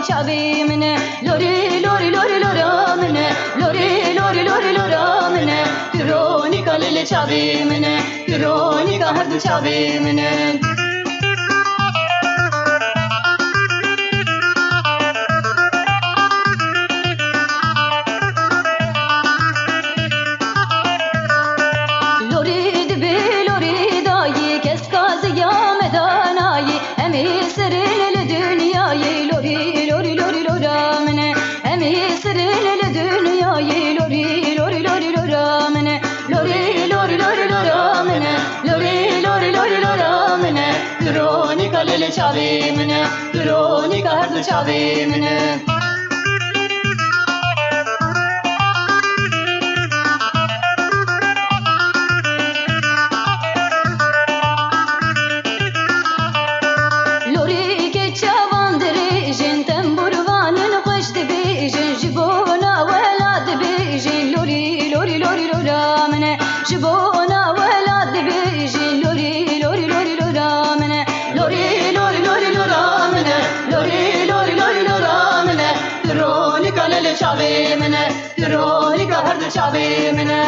çavimine lori lori lori loramine lori lori lori loramine Veronica lele çavimine Veronica her çavimine Veronica lele çavimine Veronica her çavimine Lori ke çavandri jin temburvanın qoşt bijin jibona velad bijin lori lori lori loramine jibona velad bijin lori lori lori loramine lori lori lori loramine lori lori lori loramine Veronica lele çavimine Veronica her çavimine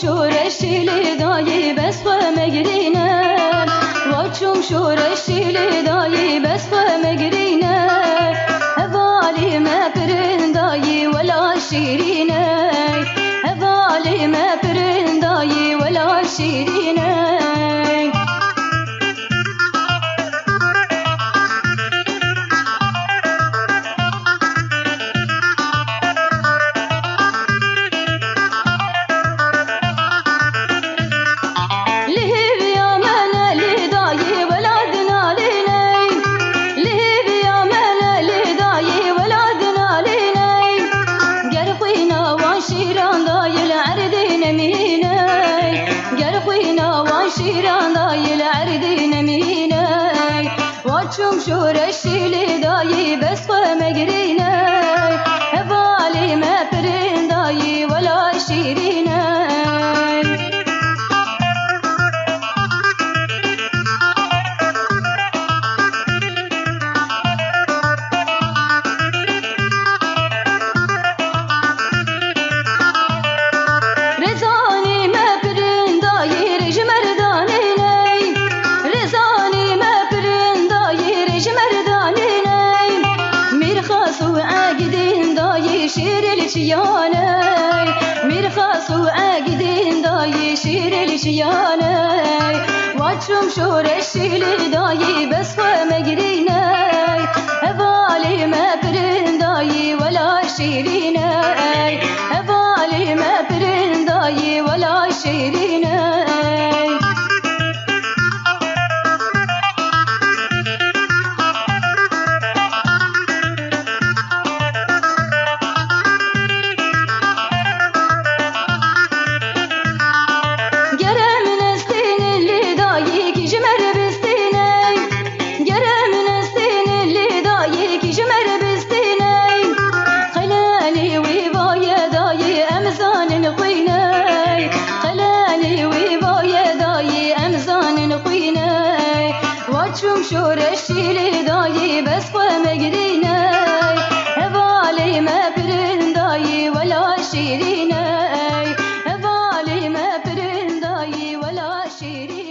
شورشيلي داي بس ومجرينا واتشوم شورشيلي داي بس ومجرينا هبالي ما برن داي ولا شيرينا هبالي ما برن داي ولا شيرينا واتشوم شورشيلي داي بس ومجرينا هبالي ما برن داي ولا شيرينا رزاني ما برن داي رج مرداني مرخص وعاقدين داي شير الشياني واتشوم شورشيلي داي بس ومجرينا هبالي ما برن داي ولا شيرينا هبالي ما برن داي ولا شيرينا شورشيلي داي بس ومجرينا هبالي ما برن داي ولا شيرينا هبالي ما برن داي ولا شيرينا